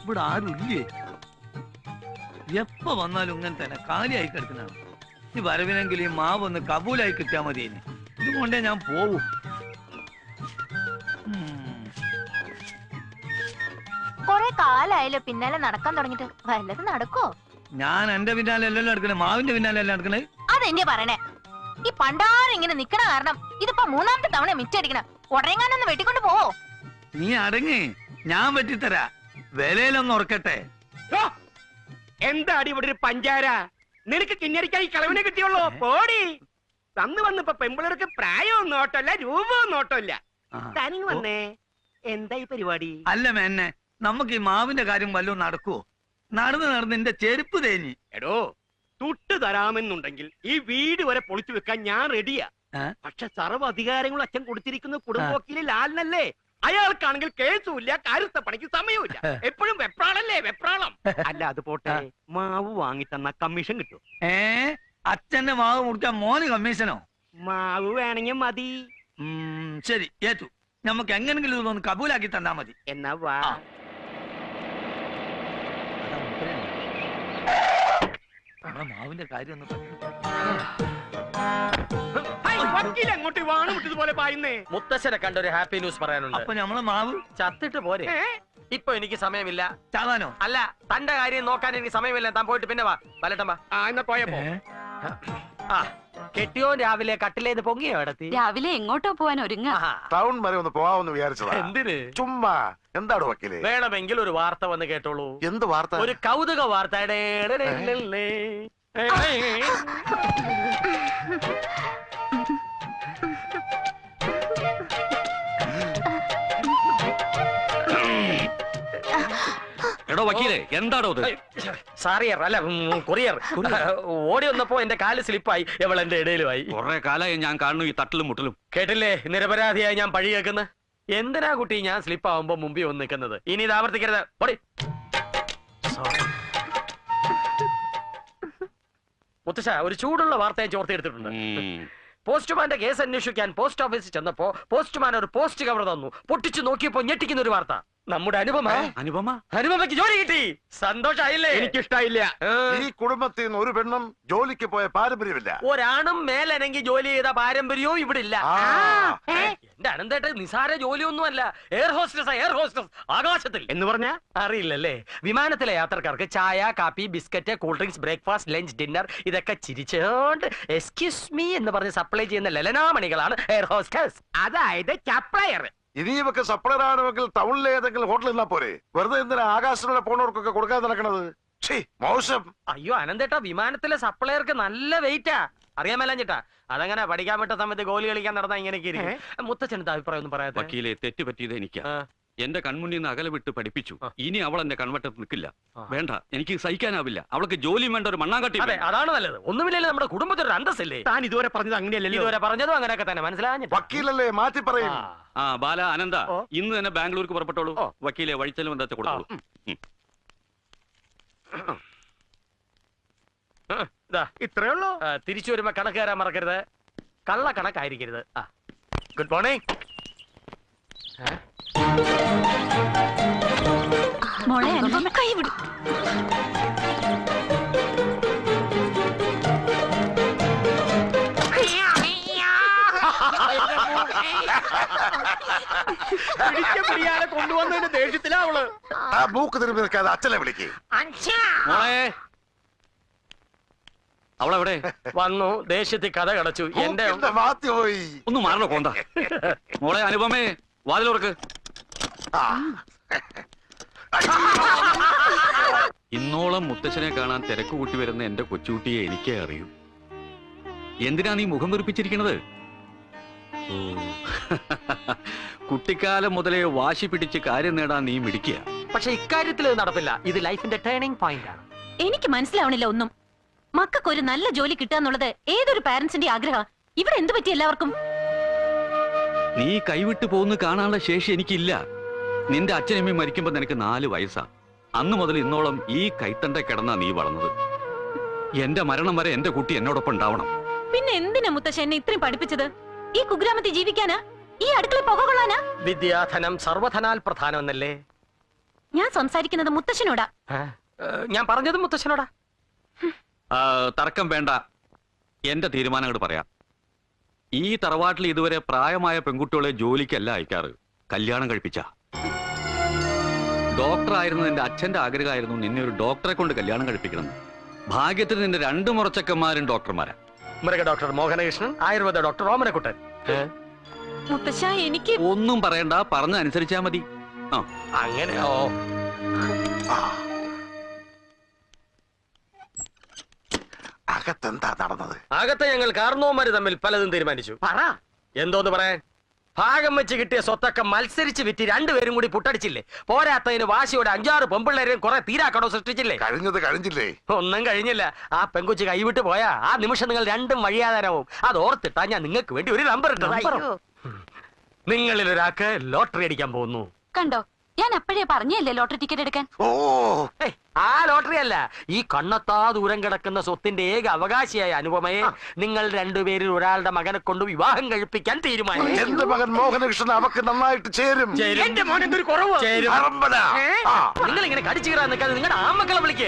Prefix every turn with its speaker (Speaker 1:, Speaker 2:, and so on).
Speaker 1: ഇവിടെ ആരും ഇല്ലേ? എപ്പ വന്നാലും ഇങ്ങനെ തന്നെ കാലിയായി കിടക്കുന്നതാണ്. ഈ വരവിനെങ്കിൽ ഈ മാവ് ഒന്ന് കബൂലായി കിട്ടിയാൽ മതി. ഇതുകൊണ്ടേ ഞാൻ പോവും.
Speaker 2: കൊറേ കാലായാലോ പിന്നാലെ നടക്കാൻ തുടങ്ങിട്ട്. വല്ലത് നടക്കോ?
Speaker 1: ഞാൻ എന്റെ പിന്നാലെ എല്ലാം നടക്കണേ, മാവിന്റെ പിന്നാലെ എല്ലാം നടക്കണേ.
Speaker 2: അതെന്നെ പറയണേ. ഈ പണ്ടാരം ഇങ്ങനെ നിക്കണ കാരണം ഇതിപ്പോ മൂന്നാമത്തെ തവണ മിച്ചടിക്കണ. ഉടനെങ്ങാനൊന്ന് വെട്ടിക്കൊണ്ട് പോവോ?
Speaker 1: നീ അടങ്ങി, ഞാൻ വെട്ടിത്തരാ. വിലയിലൊന്ന് ഉറക്കട്ടെ.
Speaker 3: എന്താടി ഇവിടെ ഒരു പഞ്ചാര? നിനക്ക് കിഞ്ഞടിക്കാൻ ഈ കളവിനെ കിട്ടിയുള്ളൂ. പോടി. തന്നു വന്നിപ്പോ പെമ്പിളർക്ക് പ്രായവും നോട്ടല്ല രൂപവും നോട്ടമില്ല. തനിങ് വന്നേ. എന്താ ഈ പരിപാടി?
Speaker 1: അല്ല മേന്നെ, നമുക്ക് ഈ മാവിന്റെ കാര്യം വല്ലതും നടക്കുവോ? നടന്ന് എന്റെ ചെരുപ്പ് തേഞ്ഞി.
Speaker 3: എടോ, തുട്ട് തരാമെന്നുണ്ടെങ്കിൽ ഈ വീട് വരെ പൊളിച്ചു വെക്കാൻ ഞാൻ റെഡിയാ. പക്ഷെ സർവ്വ അധികാരങ്ങളും അച്ഛൻ കൊടുത്തിരിക്കുന്ന കുടുംബവക്കീല് ലാലിനല്ലേ. അയാൾക്കാണെങ്കിൽ കേസുമില്ല, കാര്യസ്ഥ പണിക്ക് സമയമില്ല. എപ്പോഴും വെപ്രാളല്ലേ വെപ്രാളം. അല്ല അത് പോട്ടെ, മാവ് വാങ്ങിത്തന്ന കമ്മീഷൻ കിട്ടും.
Speaker 1: അച്ഛന്റെ മാവ് മുറിക്കാൻ മോന് കമ്മീഷനോ?
Speaker 3: മാവ് വേണമെങ്കിൽ മതി.
Speaker 1: ശരി, ഏറ്റു. നമുക്ക് എങ്ങനെങ്കിലും ഇതൊന്ന് കബൂലാക്കി തന്നാ മതി.
Speaker 3: എന്നാ വാ.
Speaker 1: മാവിന്റെ കാര്യം ഒന്ന്
Speaker 3: അങ്ങോട്ട് വാണ് വിട്ടതുപോലെ പായുന്നേ.
Speaker 4: മുത്തശ്ശനെ കണ്ടൊരു ഹാപ്പി ന്യൂസ് പറയാനുണ്ട്.
Speaker 1: അപ്പൊ നമ്മളെ മാവ്
Speaker 4: ചത്തിട്ട് പോരെ? ഇപ്പൊ എനിക്ക് സമയമില്ല.
Speaker 1: ചാവാനോ?
Speaker 4: അല്ല, തന്റെ കാര്യം നോക്കാൻ എനിക്ക് സമയമില്ല. താൻ പോയിട്ട് പിന്നെ വാ. വലട്ടം വാ.
Speaker 3: എന്നാ പോയപ്പോ
Speaker 4: കെട്ടിയോ രാവിലെ കട്ടിലേന്ന് പൊങ്ങിയോ ഇടത്തി?
Speaker 5: രാവിലെ എങ്ങോട്ടോ പോവാൻ ഒരുങ്ങ.
Speaker 6: ടൗൺ വരെ ഒന്ന് പോവാന്ന് വിചാരിച്ചതാ.
Speaker 4: എന്തിന്?
Speaker 6: ചുമ്മാ. എന്താണ് വക്കീലെ?
Speaker 4: വേണമെങ്കിൽ ഒരു വാർത്ത വന്ന് കേട്ടോളൂ.
Speaker 6: എന്ത് വാർത്ത?
Speaker 4: ഒരു കൗതുക വാർത്ത.
Speaker 1: എടോ വക്കീലെ, എന്താടോ ഇത്?
Speaker 4: സാറിയർ അല്ല, കൊറിയർ. ഓടി വന്നപ്പോ എന്റെ കാല് സ്ലിപ്പായി. എവൾ എന്റെ ഇടയിലുമായി.
Speaker 1: കുറെ കാലമായി ഞാൻ കാണുന്നു ഈ തട്ടിലും മുട്ടലും.
Speaker 4: കേട്ടില്ലേ, നിരപരാധിയായി ഞാൻ പഴി കേൾക്കുന്ന. എന്തിനാ കുട്ടി ഞാൻ സ്ലിപ്പ് ആവുമ്പോ മുമ്പിൽ വന്ന് നിൽക്കുന്നത്? ഇനി ഇത് ആവർത്തിക്കരുത്. ഓടി. മുത്തശ്ശ, ഒരു ചൂടുള്ള വാർത്തയെ ചോർത്തിയെടുത്തിട്ടുണ്ട്. പോസ്റ്റ്മാന്റെ കേസ് അന്വേഷിക്കാൻ പോസ്റ്റ് ഓഫീസിൽ ചെന്നപ്പോ പോസ്റ്റ്മാൻ ഒരു പോസ്റ്റ് കവർ തന്നു. പൊട്ടിച്ചു നോക്കിയപ്പോ ഞെട്ടിക്കുന്ന ഒരു വാർത്ത. നമ്മുടെ അനുപമയ്ക്ക് ജോലി കിട്ടി. സന്തോഷായില്ലേ?
Speaker 3: എനിക്കിഷ്ടായില്ല.
Speaker 6: ഈ കുടുംബത്തിൽ നിന്ന് ഒരു പെണ്ണും ജോലിക്ക് പോയ പാരമ്പര്യമില്ല.
Speaker 4: ഒരാണും മേലനങ്ങി ജോലി ചെയ്ത പാരമ്പര്യവും ഇവിടെ ഇല്ല. എന്റെ അനന്തേട്ട നിസാര ജോലിയൊന്നുമല്ല. എയർ ഹോസ്റ്റസ്, എയർ ഹോസ്റ്റസ്, ആകാശത്തിൽ.
Speaker 3: എന്ന് പറഞ്ഞാ
Speaker 4: അറിയില്ലല്ലേ? വിമാനത്തിലെ യാത്രക്കാർക്ക് ചായ, കാപ്പി, biscuit, cool drinks, breakfast, lunch, dinner ഇതൊക്കെ ചിരിച്ചോണ്ട് എക്സ്ക്യൂസ് മീ എന്ന് പറഞ്ഞ് സപ്ലൈ ചെയ്യുന്ന ലലനാമണികളാണ് എയർ ഹോസ്റ്റസ്.
Speaker 3: അതായത് സപ്ലയർ.
Speaker 6: ഇനി ഇവക്ക് സപ്ലൈ ആണെങ്കിൽ ടൗണിലെ ഏതെങ്കിലും ഹോട്ടലിൽ നിന്നാ പോരെ? വെറുതെ എന്തിനാ ആകാശത്തിലൂടെ പോണവർക്കൊക്കെ കൊടുക്കാൻ നടക്കണത്? മോശം.
Speaker 4: അയ്യോ അനന്തേട്ടാ, വിമാനത്തിലെ സപ്ലയർക്ക് നല്ല വെയിറ്റാ. അറിയാൻ മേലാഞ്ഞിട്ടാ. അതങ്ങനെ പഠിക്കാൻ പറ്റ സമയത്ത് ഗോലി കളിക്കാൻ നടന്നാ ഇങ്ങനെയൊക്കെ ഇരിക്കും. മുത്തച്ഛന്റെ അഭിപ്രായം ഒന്നും പറയാതെ.
Speaker 1: വക്കീലെ, തെറ്റ് പറ്റിയത് എനിക്ക്. എന്റെ കൺമുന്നിൽ നിന്ന് അകലെ വിട്ട് പഠിപ്പിച്ചു. ഇനി അവൾ എന്റെ കൺവട്ടത്ത് നിൽക്കില്ല. വേണ്ട, എനിക്ക് സഹിക്കാനാവില്ല. അവൾക്ക് ജോലി വേണ്ട, ഒരു മണ്ണാങ്കട്ടി.
Speaker 4: അതെ, അതാണ് നല്ലത്. ഒന്നുമില്ലല്ലോ, നമ്മുടെ കുടുംബത്തിൽ ഒരു അന്തസ്സല്ലേ.
Speaker 3: താൻ ഇതുവരെ പറഞ്ഞത് അങ്ങനെയല്ലല്ലോ.
Speaker 4: ഇതുവരെ പറഞ്ഞതും അങ്ങനെയൊക്കെ തന്നെ. മനസ്സിലാഞ്ഞിട്ട്
Speaker 6: വക്കീലല്ലേ, മാറ്റി പറയും.
Speaker 1: ബാല, അനന്ത, ഇന്ന് തന്നെ ബാംഗ്ലൂർക്ക് പുറപ്പെട്ടോളൂ. വക്കീലെ, വഴിച്ചെലവ് എന്താ കൊടുത്തോളൂ.
Speaker 3: ഇത്രേ ഉള്ളൂ.
Speaker 4: തിരിച്ചു വരുമ്പോ കണക്ക് തരാൻ മറക്കരുത്. കള്ള കണക്കായിരിക്കരുത്. Good morning.
Speaker 5: മോളെ അനുപമ കൈ വിടും.
Speaker 3: കൊണ്ടുവന്നതിന്റെ ദേഷ്യത്തിലാ അവള്.
Speaker 6: ആ മൂക്ക് തിരുമ്പി നിൽക്കാതെ അച്ഛനെ വിളിക്കേ.
Speaker 1: അവളെവിടെ?
Speaker 4: വന്നു, ദേഷ്യത്തിൽ കഥ കടച്ചു. എന്റെ
Speaker 6: മാത്തി പോയി.
Speaker 1: ഒന്ന് മാറണോ കൊണ്ട. മോളെ അനുപമേ, വാതിലോർക്ക്. ഇന്നോളം മുത്തച്ഛനെ കാണാൻ തിരക്ക് കൂട്ടി വരുന്ന എന്റെ കൊച്ചുകുട്ടിയെ എനിക്കേ അറിയൂ. എന്തിനാ നീ മുഖം വീർപ്പിച്ചിരിക്കണത്? കുട്ടിക്കാലം മുതലേ വാശി പിടിച്ച് കാര്യം നേടാൻ നീ മിടിക്കുക.
Speaker 4: പക്ഷെ ഇക്കാര്യത്തിൽ നടപ്പില്ല. ഇത് ലൈഫിന്റെ ടേണിംഗ് പോയിന്റ് ആണ്.
Speaker 5: എനിക്ക് മനസ്സിലാവണില്ല ഒന്നും. മക്കൾക്ക് ഒരു നല്ല ജോലി കിട്ടാന്നുള്ളത് ഏതൊരു പാരന്റ്സിന്റെ ആഗ്രഹം. ഇവിടെ എന്ത് പറ്റി എല്ലാവർക്കും?
Speaker 1: നീ കൈവിട്ടു പോകുന്ന കാണാനുള്ള ശേഷി എനിക്കില്ല. നിന്റെ അച്ഛനമ്മയും മരിക്കുമ്പോ നിനക്ക് 4 വയസ്സാ. അന്ന് മുതൽ ഇന്നോളം ഈ കൈത്തണ്ട കിടന്നാ നീ വളർന്നത്. എന്റെ മരണം വരെ എന്റെ കുട്ടി എന്നോടൊപ്പം ഉണ്ടാവണം.
Speaker 5: പിന്നെ എന്തിനാ മുത്തശ്ശൻ എന്നെ ഇത്രയും പഠിപ്പിച്ചത്? ഈ കുഗ്രാമത്തിൽ ജീവിക്കാനാ? ഈ അടുക്കള പുക കൊള്ളാനാ?
Speaker 4: വിദ്യാധനം സർവധനാൽ പ്രധാനമെന്നല്ലേ?
Speaker 5: ഞാൻ സംസാരിക്കുന്നത് മുത്തശ്ശനോടാ.
Speaker 4: ഞാൻ പറഞ്ഞത് മുത്തശ്ശനോടാ.
Speaker 1: തർക്കം വേണ്ട, എന്റെ തീരുമാനം അങ്ങോട്ട് പറയാം. ഈ തറവാട്ടിൽ ഇതുവരെ പ്രായമായ പെൺകുട്ടികളെ ജോലിക്കല്ല അയക്കാറ്, കല്യാണം കഴിപ്പിച്ച. ഡോക്ടറായിരുന്നു എന്റെ അച്ഛന്റെ ആഗ്രഹമായിരുന്നു നിന്നെ ഒരു ഡോക്ടറെ കൊണ്ട് കല്യാണം കഴിപ്പിക്കണം. ഭാഗ്യത്തിന് നിന്റെ 2 മുറച്ചക്കന്മാരും ഡോക്ടർമാരാ.
Speaker 4: മൃഗ ഡോക്ടർ മോഹനകൃഷ്ണൻ, ആയുർവേദ ഡോക്ടർ ഓമനക്കുട്ടൻ.
Speaker 5: മുത്തശ്ശ, എനിക്ക്
Speaker 1: ഒന്നും പറയണ്ട, പറഞ്ഞ അനുസരിച്ചാ മതി.
Speaker 4: അങ്ങനെയോ?
Speaker 6: അകത്തെന്താ നടന്നത്?
Speaker 4: അകത്തെ ഞങ്ങൾ കാർന്നോമാര് തമ്മിൽ പലതും തീരുമാനിച്ചു.
Speaker 3: പറ.
Speaker 4: എന്തോന്ന് പറയാൻ? ഭാഗം വെച്ച് കിട്ടിയ സ്വത്തൊക്കെ മത്സരിച്ച് വിറ്റ് 2 പേരും കൂടി പുട്ടടിച്ചില്ലേ? പോരാത്തതിന് വാശിയോടെ 5-6 പെമ്പിള്ളേരെയും കുറെ തീരാക്കടോ സൃഷ്ടിച്ചില്ലേ?
Speaker 6: കഴിഞ്ഞത് കഴിഞ്ഞില്ലേ?
Speaker 4: ഒന്നും കഴിഞ്ഞില്ല. ആ പെങ്കുച്ച് കൈവിട്ട് പോയാ ആ നിമിഷം നിങ്ങൾ 2 വഴിയാധാരവും. അത് ഓർത്തിട്ടാ ഞാൻ നിങ്ങൾക്ക് വേണ്ടി ഒരു നമ്പർ ഇട്ടത്. നിങ്ങളിൽ ഒരാൾക്ക് ലോട്ടറി അടിക്കാൻ പോകുന്നു.
Speaker 5: കണ്ടോ, ഞാൻ അപ്പോഴേ പറഞ്ഞല്ലേ ലോട്ടറി ടിക്കറ്റ് എടുക്കാൻ.
Speaker 6: ഓ,
Speaker 4: ആ ലോട്ടറി അല്ല, ഈ കണ്ണത്താ ദൂരം കിടക്കുന്ന സ്വത്തിന്റെ ഏക അവകാശിയായ അനുപമയെ നിങ്ങൾ 2 പേരിൽ ഒരാളുടെ മകനെ കൊണ്ട് വിവാഹം കഴിപ്പിക്കാൻ തീരുമാനിച്ചു.
Speaker 6: എന്റെ മകൻ മോഹനകൃഷ്ണൻ അവക്ക് നന്നായിട്ട് ചേരും.
Speaker 3: എന്റെ മോൻ എന്തൊരു കുറവ്.
Speaker 6: അറമ്പന.
Speaker 4: നിങ്ങൾ ഇങ്ങനെ കടിച്ചു കയറാൻ നിൽക്കാതെ നിങ്ങളുടെ ആമക്കളെ വിളിക്കേ.